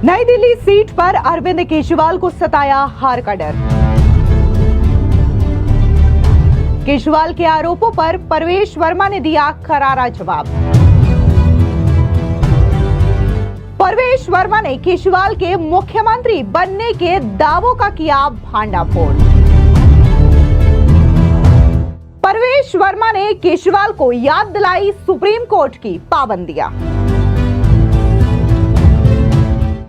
नई दिल्ली सीट पर अरविंद केजरीवाल को सताया हार का डर। केजरीवाल के आरोपों पर परवेश वर्मा ने दिया करारा जवाब। परवेश वर्मा ने केजरीवाल के मुख्यमंत्री बनने के दावों का किया भांडाफोड़। परवेश वर्मा ने केजरीवाल को याद दिलाई सुप्रीम कोर्ट की पाबंदियां।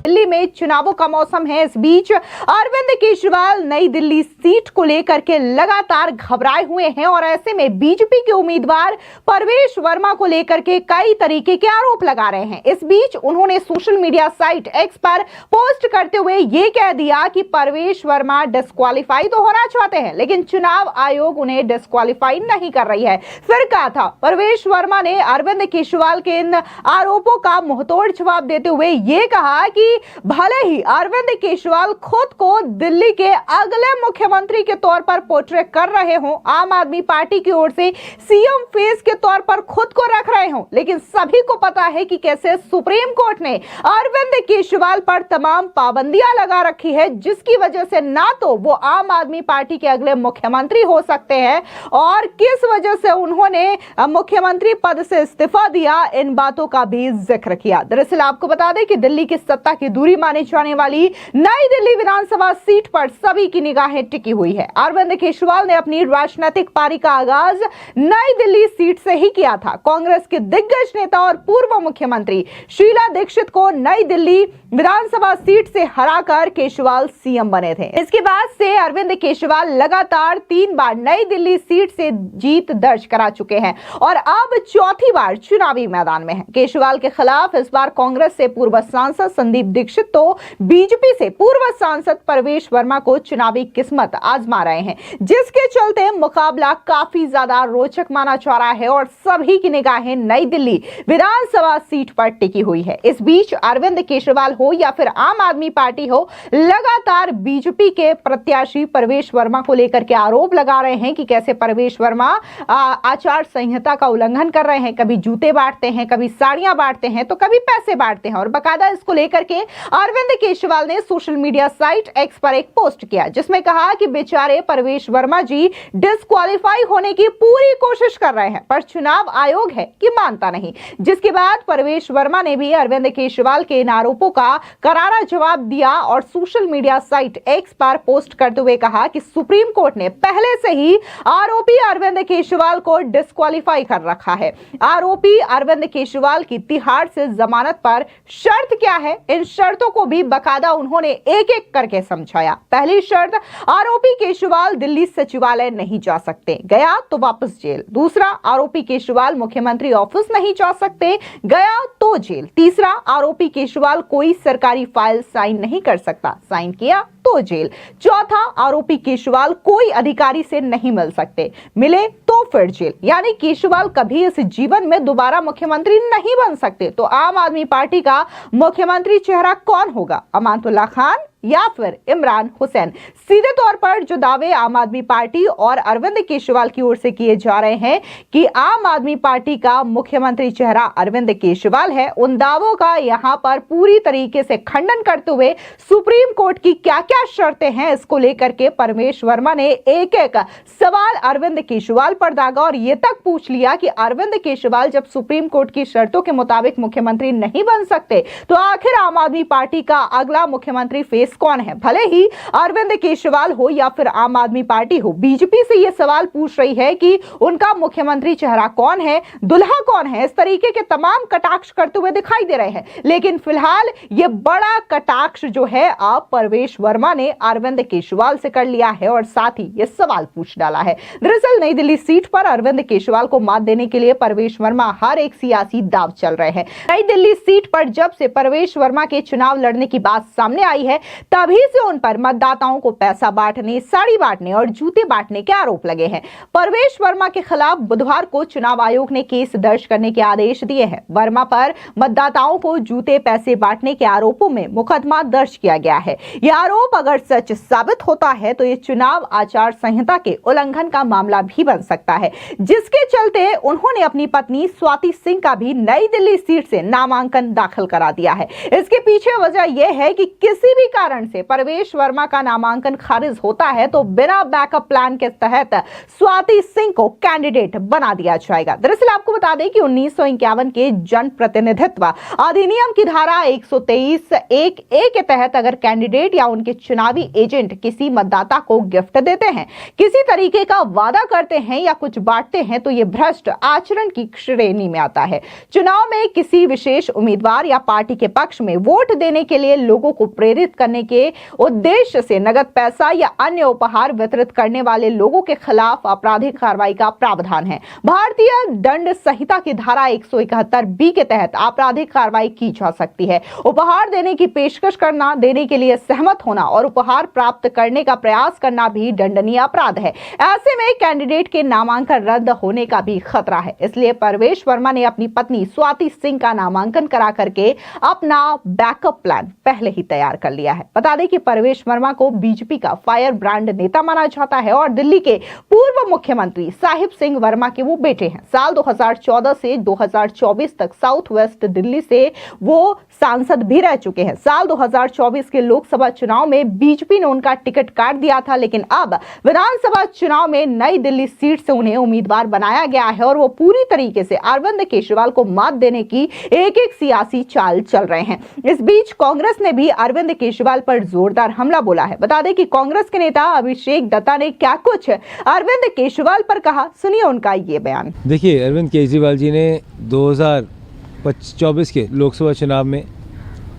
दिल्ली में चुनावों का मौसम है। इस बीच अरविंद केजरीवाल नई दिल्ली सीट को लेकर के लगातार घबराए हुए हैं और ऐसे में बीजेपी के उम्मीदवार परवेश वर्मा को लेकर के कई तरीके के आरोप लगा रहे हैं। इस बीच उन्होंने सोशल मीडिया साइट एक्स पर पोस्ट करते हुए यह कह दिया कि परवेश वर्मा डिस्क्वालीफाई तो होना चाहते हैं, लेकिन चुनाव आयोग उन्हें डिस्क्वालीफाई नहीं कर रही है। फिर कहा था परवेश वर्मा ने अरविंद केजरीवाल के इन आरोपों का मुंहतोड़ जवाब देते हुए यह कहा कि भले ही अरविंद केजरीवाल खुद को दिल्ली के अगले मुख्यमंत्री के तौर पर पोर्ट्रे कर रहे हों, आम आदमी पार्टी की ओर से सीएम फेस के तौर पर खुद को रख रहे हों, लेकिन सभी को पता है कि कैसे सुप्रीम कोर्ट ने अरविंद केजरीवाल पर तमाम पाबंदियां लगा रखी है, जिसकी वजह से ना तो वो आम आदमी पार्टी के अगले मुख्यमंत्री हो सकते हैं और किस वजह से उन्होंने मुख्यमंत्री पद से इस्तीफा दिया, इन बातों का भी जिक्र किया। दरअसल आपको बता दें कि दिल्ली की सत्ता की दूरी मानी जाने वाली नई दिल्ली विधानसभा सीट पर सभी की निगाहें टिकी हुई है। अरविंद केजरीवाल ने अपनी राजनीतिक पारी का आगाज नई दिल्ली सीट से ही किया था। कांग्रेस के दिग्गज नेता और पूर्व मुख्यमंत्री शीला दीक्षित को नई दिल्ली विधानसभा सीट से हराकर केजरीवाल सीएम बने थे। इसके बाद से अरविंद केजरीवाल लगातार 3 बार नई दिल्ली सीट से जीत दर्ज करा चुके हैं और अब चौथी बार चुनावी मैदान में हैं। केजरीवाल के खिलाफ इस बार कांग्रेस से पूर्व सांसद संदीप दीक्षित तो बीजेपी से पूर्व सांसद परवेश वर्मा को चुनावी किस्मत आजमा रहे हैं, जिसके चलते मुकाबला काफी ज्यादा रोचक माना जा रहा है और सभी की निगाहें नई दिल्ली विधानसभा सीट पर टिकी हुई है। इस बीच अरविंद केजरीवाल हो या फिर आम आदमी पार्टी हो, लगातार बीजेपी के प्रत्याशी परवेश वर्मा को लेकर के आरोप लगा रहे हैं कि कैसे परवेश वर्मा आचार संहिता का उल्लंघन कर रहे हैं। कभी जूते बांटते हैं, कभी साड़ियां बांटते हैं, तो कभी पैसे बांटते हैं। और बकायदा इसको लेकर के अरविंद केजरीवाल ने सोशल मीडिया साइट एक्स पर एक पोस्ट किया, जिसमें कहा कि बेचारे परवेश वर्मा जी डिस्क्वालीफाई होने की पूरी कोशिश कर रहे हैं, पर चुनाव आयोग है कि मानता नहीं। जिसके बाद परवेश वर्मा ने भी अरविंद केजरीवाल के इन आरोपों का करारा जवाब दिया और सोशल मीडिया साइट एक्स पर पोस्ट करते हुए कहा कि सुप्रीम कोर्ट ने पहले से ही आरोपी अरविंद केजरीवाल को डिस्क्वालीफाई कर रखा है। आरोपी अरविंद केजरीवाल की तिहाड़ से जमानत पर शर्त क्या है, इन शर्तों को भी बकायदा उन्होंने एक एक करके समझाया। पहली शर्त, आरोपी केजरीवाल दिल्ली सचिवालय नहीं जा सकते, गया तो वापस जेल। दूसरा, आरोपी केजरीवाल मुख्यमंत्री ऑफिस नहीं जा सकते, गया तो जेल। तीसरा, आरोपी केजरीवाल कोई सरकारी फाइल साइन नहीं कर सकता, साइन किया तो जेल। चौथा, आरोपी केजरीवाल कोई अधिकारी से नहीं मिल सकते, मिले तो फिर जेल। यानी केजरीवाल कभी इस जीवन में दोबारा मुख्यमंत्री नहीं बन सकते। तो आम आदमी पार्टी का मुख्यमंत्री चेहरा कौन होगा, अमानुल्लाह खान या फिर इमरान हुसैन? सीधे तौर पर जो दावे आम आदमी पार्टी और अरविंद केजरीवाल की ओर से किए जा रहे हैं कि आम आदमी पार्टी का मुख्यमंत्री चेहरा अरविंद केजरीवाल है, उन दावों का यहां पर पूरी तरीके से खंडन करते हुए सुप्रीम कोर्ट की क्या क्या शर्तें हैं, इसको लेकर के परवेश वर्मा ने एक एक सवाल अरविंद केजरीवाल पर दागा और यह तक पूछ लिया कि अरविंद केजरीवाल जब सुप्रीम कोर्ट की शर्तों के मुताबिक मुख्यमंत्री नहीं बन सकते, तो आखिर आम आदमी पार्टी का अगला मुख्यमंत्री फेस कौन है? भले ही अरविंद केजरीवाल हो या फिर आम आदमी पार्टी हो, बीजेपी से यह सवाल पूछ रही है कि उनका मुख्यमंत्री चेहरा कौन है, दुल्हा कौन है। इस तरीके के तमाम कटाक्ष करते हुए दिखाई दे रहे हैं, लेकिन फिलहाल यह बड़ा कटाक्ष जो है आप परवेश वर्मा ने अरविंद केजरीवाल से कर लिया है और साथ ही यह सवाल पूछ डाला है। दरअसल नई दिल्ली सीट पर अरविंद केजरीवाल को मात देने के लिए परवेश वर्मा हर एक सियासी दांव चल रहे हैं। नई दिल्ली सीट पर जब से परवेश वर्मा के चुनाव लड़ने की बात सामने आई है, तभी से उन पर मतदाताओं को पैसा बांटने, साड़ी बांटने और जूते बांटने के आरोप लगे हैं। परवेश वर्मा के खिलाफ बुधवार को चुनाव आयोग ने केस दर्ज करने के आदेश दिए हैं। वर्मा पर मतदाताओं को जूते, पैसे बांटने के आरोपों में मुकदमा दर्ज किया गया है। यह आरोप अगर सच साबित होता है तो ये चुनाव आचार संहिता के उल्लंघन का मामला भी बन सकता है, जिसके चलते उन्होंने अपनी पत्नी स्वाति सिंह का भी नई दिल्ली सीट से नामांकन दाखिल करा दिया है। इसके पीछे वजह यह है कि किसी भी कारण से परवेश वर्मा का नामांकन खारिज होता है तो बिना बैकअप प्लान के तहत स्वाति सिंह को कैंडिडेट बना दिया जाएगा। दरअसल आपको बता दें कि 1951 के जन प्रतिनिधित्व अधिनियम की धारा 123(1)(a) के तहत अगर कैंडिडेट या उनके चुनावी एजेंट किसी मतदाता को गिफ्ट देते हैं, किसी तरीके का वादा करते हैं या कुछ बांटते हैं तो यह भ्रष्ट आचरण की श्रेणी में आता है। चुनाव में किसी विशेष उम्मीदवार या पार्टी के पक्ष में वोट देने के लिए लोगों को प्रेरित करने के उद्देश्य से नगद पैसा या अन्य उपहार वितरित करने वाले लोगों के खिलाफ आपराधिक कार्रवाई का प्रावधान है। भारतीय दंड संहिता की धारा 171(b) के तहत आपराधिक कार्रवाई की जा सकती है। उपहार देने की पेशकश करना, देने के लिए सहमत होना और उपहार प्राप्त करने का प्रयास करना भी दंडनीय अपराध है। ऐसे में कैंडिडेट के नामांकन रद्द होने का भी खतरा है। इसलिए परवेश वर्मा ने अपनी पत्नी स्वाति सिंह का नामांकन करा करके अपना बैकअप प्लान पहले ही तैयार कर लिया है। बता दें कि परवेश वर्मा को बीजेपी का फायर ब्रांड नेता माना जाता है और दिल्ली के पूर्व मुख्यमंत्री साहिब सिंह वर्मा के वो बेटे हैं। साल 2014 से 2024 तक साउथ वेस्ट दिल्ली से वो सांसद भी रह चुके हैं। साल 2024 के लोकसभा चुनाव में बीजेपी ने उनका टिकट काट दिया था, लेकिन अब विधानसभा चुनाव में नई दिल्ली सीट से उन्हें उम्मीदवार बनाया गया है और वो पूरी तरीके से अरविंद केजरीवाल को मात देने की एक सियासी चाल चल रहे हैं। इस बीच कांग्रेस ने भी अरविंद केजरीवाल पर जोरदार हमला बोला है। बता दें कि कांग्रेस के नेता अभिषेक दत्ता ने क्या कुछ अरविंद केजरीवाल पर कहा, सुनिए उनका ये बयान। देखिए, अरविंद केजरीवाल जी ने 2024 के लोकसभा चुनाव में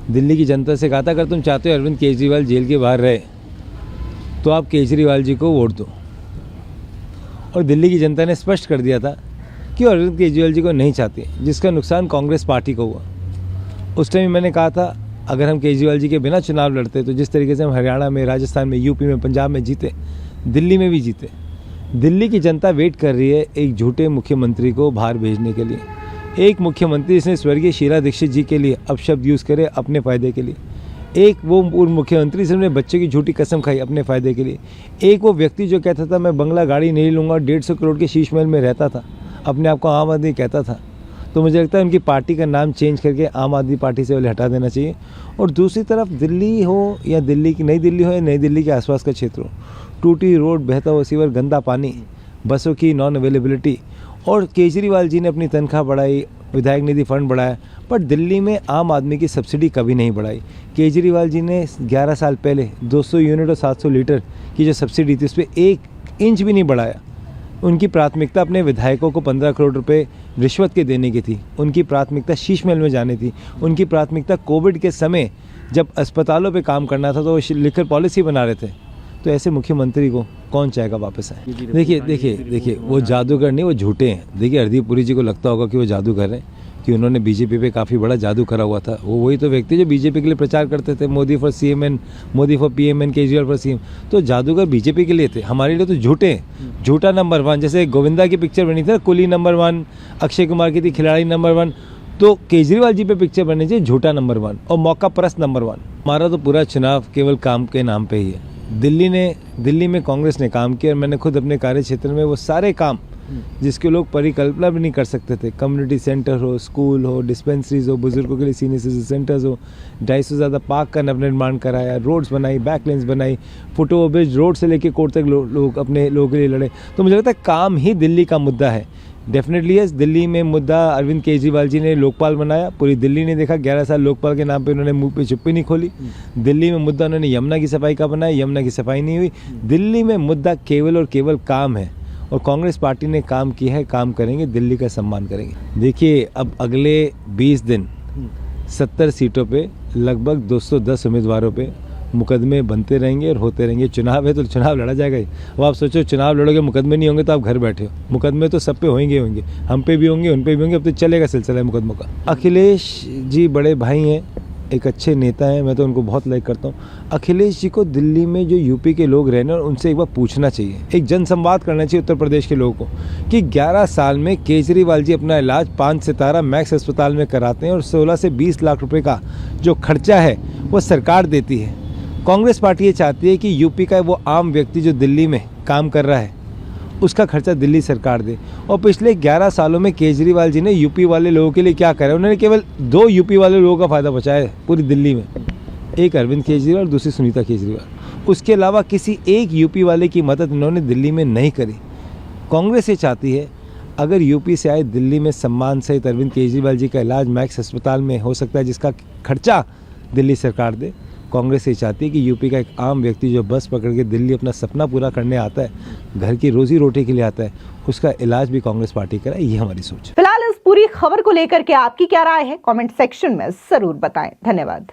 दिल्ली की जनता से कहा था, अगर तुम चाहते हो अरविंद केजरीवाल जेल के बाहर रहे तो आप केजरीवाल जी को वोट दो। और दिल्ली की जनता ने स्पष्ट कर दिया था कि अरविंद केजरीवाल जी को नहीं चाहती, जिसका नुकसान कांग्रेस पार्टी को हुआ। उस टाइम मैंने कहा था, अगर हम केजरीवाल जी के बिना चुनाव लड़ते तो जिस तरीके से हम हरियाणा में, राजस्थान में, यूपी में, पंजाब में जीते, दिल्ली में भी जीते। दिल्ली की जनता वेट कर रही है एक झूठे मुख्यमंत्री को बाहर भेजने के लिए। एक मुख्यमंत्री जिसने स्वर्गीय शीला दीक्षित जी के लिए अपशब्द यूज़ करे अपने फ़ायदे के लिए। एक वो पूर्व मुख्यमंत्री जिसने बच्चे की झूठी कसम खाई अपने फ़ायदे के लिए। एक वो व्यक्ति जो कहता था मैं बंगला गाड़ी नहीं लूँगा, 150 करोड़ के शीश महल में रहता था, अपने आप को आम आदमी कहता था। तो मुझे लगता है उनकी पार्टी का नाम चेंज करके आम आदमी पार्टी से हटा देना चाहिए। और दूसरी तरफ दिल्ली हो या दिल्ली की नई दिल्ली हो या नई दिल्ली के आसपास का क्षेत्र हो, टूटी रोड, बहता हुआ सीवर, गंदा पानी, बसों की नॉन अवेलेबिलिटी, और केजरीवाल जी ने अपनी तनख्वाह बढ़ाई, विधायक निधि फंड बढ़ाया, पर दिल्ली में आम आदमी की सब्सिडी कभी नहीं बढ़ाई। केजरीवाल जी ने 11 साल पहले 200 यूनिट और 700 लीटर की जो सब्सिडी थी उस पर 1 इंच भी नहीं बढ़ाया। उनकी प्राथमिकता अपने विधायकों को 15 करोड़ रुपए रिश्वत के देने की थी। उनकी प्राथमिकता शीश महल में जाने थी। उनकी प्राथमिकता कोविड के समय जब अस्पतालों पे काम करना था तो वो लिखकर पॉलिसी बना रहे थे। तो ऐसे मुख्यमंत्री को कौन चाहेगा वापस आए? देखिए वो जादूगर नहीं, वो झूठे हैं। देखिए, हरदीप पुरी जी को लगता होगा कि वो जादू कर रहे हैं, कि उन्होंने बीजेपी पे काफ़ी बड़ा जादू करा हुआ था। वो वही तो व्यक्ति जो बीजेपी के लिए प्रचार करते थे, Modi for CMN, Modi for PMN, Kejriwal for CM। तो जादूगर बीजेपी के लिए थे, हमारे लिए तो झूठे हैं। झूठा नंबर 1, जैसे गोविंदा की पिक्चर बनी थी, कुली नंबर 1, अक्षय कुमार की थी खिलाड़ी नंबर 1, तो केजरीवाल जी पे पिक्चर बननी चाहिए झूठा नंबर 1 और मौका परस्त नंबर 1। हमारा तो पूरा चुनाव केवल काम के नाम पे ही है। दिल्ली में कांग्रेस ने काम किया और मैंने खुद अपने कार्य क्षेत्र में वो सारे काम जिसके लोग परिकल्पना भी नहीं कर सकते थे, कम्युनिटी सेंटर हो, स्कूल हो, डिस्पेंसरीज हो, बुजुर्गों के लिए सीनियर सिटीजन सेंटर्स हो, 250 से ज़्यादा पार्क का निर्माण कराया, रोड्स बनाई, बैकलेन्स बनाई, फुट ओवर ब्रिज रोड से लेके कोर्ट तक लोग अपने लोगों के लिए लड़े। तो मुझे लगता है काम ही दिल्ली का मुद्दा है। डेफिनेटली यस, दिल्ली में मुद्दा अरविंद केजरीवाल जी ने लोकपाल बनाया, पूरी दिल्ली ने देखा 11 साल लोकपाल के नाम पे उन्होंने मुंह पे चुप्पी नहीं खोली। दिल्ली में मुद्दा उन्होंने यमुना की सफाई का बनाया, यमुना की सफाई नहीं हुई। दिल्ली में मुद्दा केवल और केवल काम है और कांग्रेस पार्टी ने काम किया है, काम करेंगे, दिल्ली का सम्मान करेंगे। देखिए, अब अगले 20 दिन 70 सीटों पे लगभग 210 उम्मीदवारों पे मुकदमे बनते रहेंगे और होते रहेंगे। चुनाव है तो चुनाव लड़ा जाएगा ही। अब आप सोचो, चुनाव लड़ोगे, मुकदमे नहीं होंगे तो आप घर बैठे हो। मुकदमे तो सब पे होंगे, हम पे भी होंगे, उन पे भी होंगे। अब तो चलेगा सिलसिला मुकदमों का। अखिलेश जी बड़े भाई हैं, एक अच्छे नेता हैं, मैं तो उनको बहुत लाइक करता हूँ। अखिलेश जी को दिल्ली में जो यूपी के लोग रहने और उनसे एक बार पूछना चाहिए, एक जनसंवाद करना चाहिए उत्तर प्रदेश के लोगों को कि 11 साल में केजरीवाल जी अपना इलाज 5 सितारा मैक्स अस्पताल में कराते हैं और 16 से 20 लाख रुपए का जो खर्चा है वो सरकार देती है। कांग्रेस पार्टी ये चाहती है कि यूपी का वो आम व्यक्ति जो दिल्ली में काम कर रहा है उसका खर्चा दिल्ली सरकार दे। और पिछले 11 सालों में केजरीवाल जी ने यूपी वाले लोगों के लिए क्या करा, उन्होंने केवल 2 यूपी वाले लोगों का फ़ायदा बचाया है पूरी दिल्ली में, एक अरविंद केजरीवाल और दूसरी सुनीता केजरीवाल। उसके अलावा किसी एक यूपी वाले की मदद इन्होंने दिल्ली में नहीं करी। कांग्रेस ये चाहती है अगर यूपी से आए दिल्ली में सम्मान सहित अरविंद केजरीवाल जी का इलाज मैक्स अस्पताल में हो सकता है जिसका खर्चा दिल्ली सरकार दे। कांग्रेस ये चाहती है कि यूपी का एक आम व्यक्ति जो बस पकड़ के दिल्ली अपना सपना पूरा करने आता है, घर की रोजी रोटी के लिए आता है, उसका इलाज भी कांग्रेस पार्टी कराए, ये हमारी सोच है। फिलहाल इस पूरी खबर को लेकर के आपकी क्या राय है, कमेंट सेक्शन में जरूर बताएं। धन्यवाद।